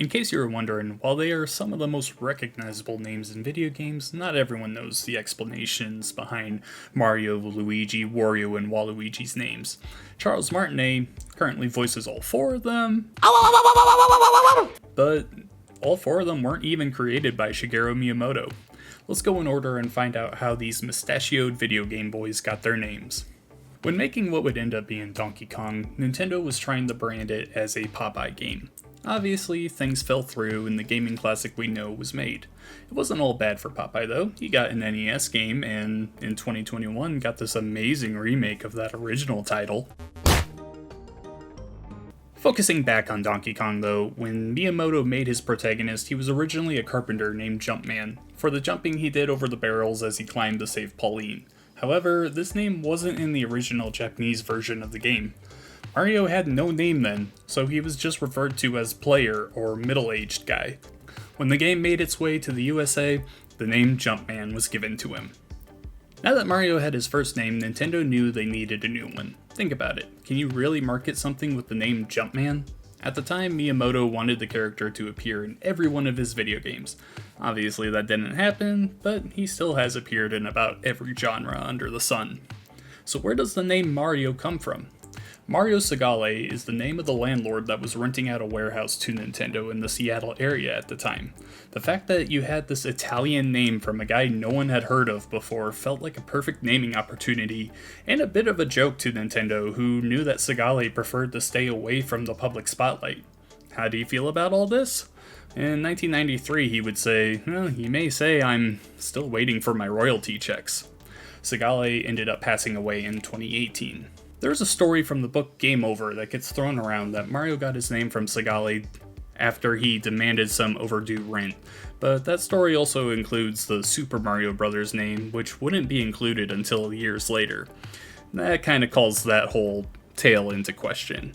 In case you were wondering, while they are some of the most recognizable names in video games, not everyone knows the explanations behind Mario, Luigi, Wario, and Waluigi's names. Charles Martinet currently voices all four of them, but all four of them weren't even created by Shigeru Miyamoto. Let's go in order and find out how these mustachioed video game boys got their names. When making what would end up being Donkey Kong, Nintendo was trying to brand it as a Popeye game. Obviously, things fell through and the gaming classic we know was made. It wasn't all bad for Popeye though. He got an NES game and in 2021 got this amazing remake of that original title. Focusing back on Donkey Kong though, when Miyamoto made his protagonist, he was originally a carpenter named Jumpman, for the jumping he did over the barrels as he climbed to save Pauline. However, this name wasn't in the original Japanese version of the game. Mario had no name then, so he was just referred to as Player or Middle-Aged Guy. When the game made its way to the USA, the name Jumpman was given to him. Now that Mario had his first name, Nintendo knew they needed a new one. Think about it, can you really market something with the name Jumpman? At the time, Miyamoto wanted the character to appear in every one of his video games. Obviously that didn't happen, but he still has appeared in about every genre under the sun. So where does the name Mario come from? Mario Segale is the name of the landlord that was renting out a warehouse to Nintendo in the Seattle area at the time. The fact that you had this Italian name from a guy no one had heard of before felt like a perfect naming opportunity, and a bit of a joke to Nintendo, who knew that Segale preferred to stay away from the public spotlight. How do you feel about all this? In 1993 he would say, well, you may say I'm still waiting for my royalty checks. Segale ended up passing away in 2018. There's a story from the book Game Over that gets thrown around that Mario got his name from Segale after he demanded some overdue rent, but that story also includes the Super Mario Bros. Name, which wouldn't be included until years later. That kind of calls that whole tale into question.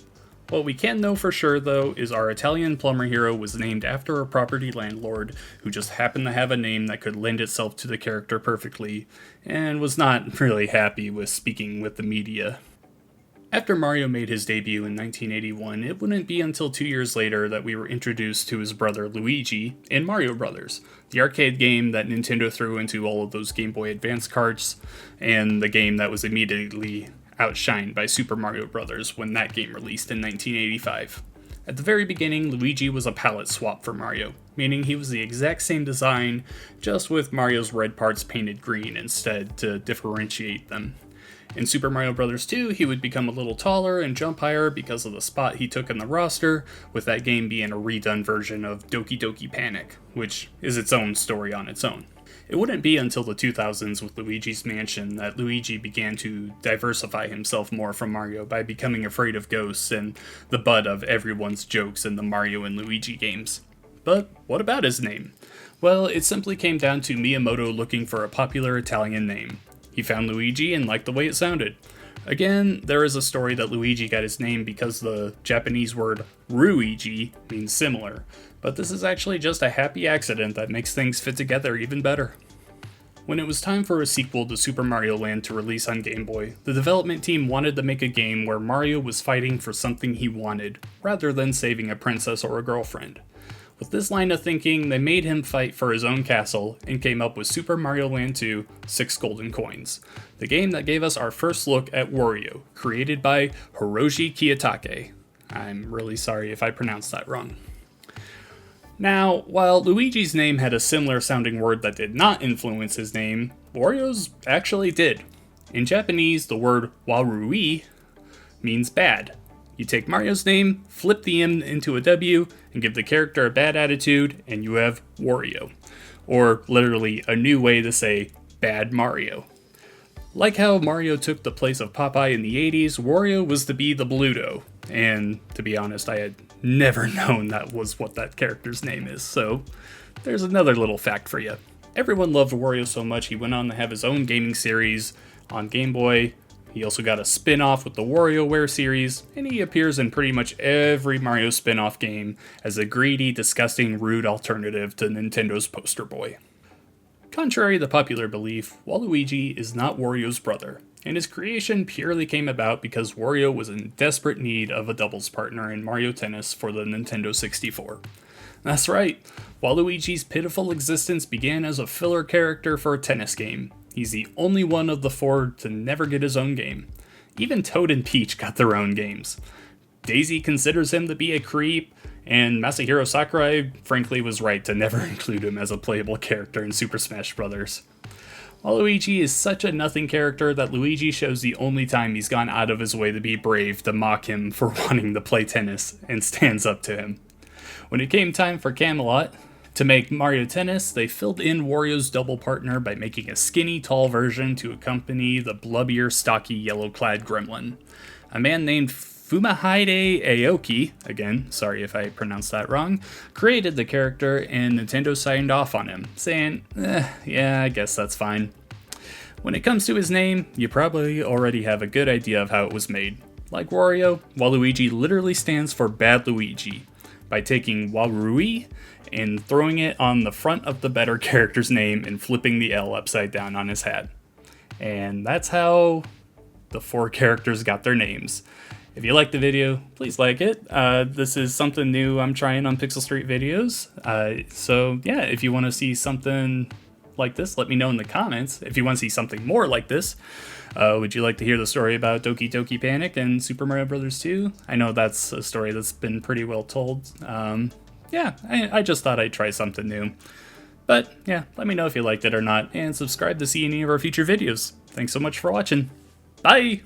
What we can know for sure though is our Italian plumber hero was named after a property landlord who just happened to have a name that could lend itself to the character perfectly, and was not really happy with speaking with the media. After Mario made his debut in 1981, it wouldn't be until 2 years later that we were introduced to his brother Luigi in Mario Bros., the arcade game that Nintendo threw into all of those Game Boy Advance carts, and the game that was immediately outshined by Super Mario Bros. When that game released in 1985. At the very beginning, Luigi was a palette swap for Mario, meaning he was the exact same design, just with Mario's red parts painted green instead to differentiate them. In Super Mario Bros. 2, he would become a little taller and jump higher because of the spot he took in the roster, with that game being a redone version of Doki Doki Panic, which is its own story on its own. It wouldn't be until the 2000s with Luigi's Mansion that Luigi began to diversify himself more from Mario by becoming afraid of ghosts and the butt of everyone's jokes in the Mario and Luigi games. But what about his name? Well, it simply came down to Miyamoto looking for a popular Italian name. He found Luigi and liked the way it sounded. Again, there is a story that Luigi got his name because the Japanese word Ruigi means similar, but this is actually just a happy accident that makes things fit together even better. When it was time for a sequel to Super Mario Land to release on Game Boy, the development team wanted to make a game where Mario was fighting for something he wanted, rather than saving a princess or a girlfriend. With this line of thinking, they made him fight for his own castle and came up with Super Mario Land 2: 6 Golden Coins, the game that gave us our first look at Wario, created by Hiroshi Kiyotake. I'm really sorry if I pronounced that wrong. Now, while Luigi's name had a similar sounding word that did not influence his name, Wario's actually did. In Japanese, the word warui means bad. You take Mario's name, flip the M into a W, and give the character a bad attitude, and you have Wario. Or literally a new way to say Bad Mario. Like how Mario took the place of Popeye in the 80s, Wario was to be the Bluto. And to be honest, I had never known that was what that character's name is, so there's another little fact for you. Everyone loved Wario so much he went on to have his own gaming series on Game Boy. He also got a spin-off with the WarioWare series, and he appears in pretty much every Mario spin-off game as a greedy, disgusting, rude alternative to Nintendo's poster boy. Contrary to popular belief, Waluigi is not Wario's brother, and his creation purely came about because Wario was in desperate need of a doubles partner in Mario Tennis for the Nintendo 64. That's right. Waluigi's pitiful existence began as a filler character for a tennis game. He's the only one of the four to never get his own game. Even Toad and Peach got their own games. Daisy considers him to be a creep, and Masahiro Sakurai frankly was right to never include him as a playable character in Super Smash Bros. Waluigi is such a nothing character that Luigi shows the only time he's gone out of his way to be brave to mock him for wanting to play tennis, and stands up to him. When it came time for Camelot to make Mario Tennis, they filled in Wario's double partner by making a skinny, tall version to accompany the blubbier, stocky, yellow-clad gremlin. A man named Fumahide Aoki, again, sorry if I pronounced that wrong, created the character, and Nintendo signed off on him, saying, yeah, I guess that's fine. When it comes to his name, you probably already have a good idea of how it was made. Like Wario, Waluigi literally stands for Bad Luigi, by taking Warui and throwing it on the front of the better character's name and flipping the L upside down on his hat. And that's how the four characters got their names. If you liked the video, please like it. This is something new I'm trying on Pixel Street videos. So yeah, if you want to see something like this, let me know in the comments. If you want to see something more like this, would you like to hear the story about Doki Doki Panic and Super Mario Bros. 2? I know that's a story that's been pretty well told. Yeah, I just thought I'd try something new. But yeah, let me know if you liked it or not, and subscribe to see any of our future videos. Thanks so much for watching. Bye!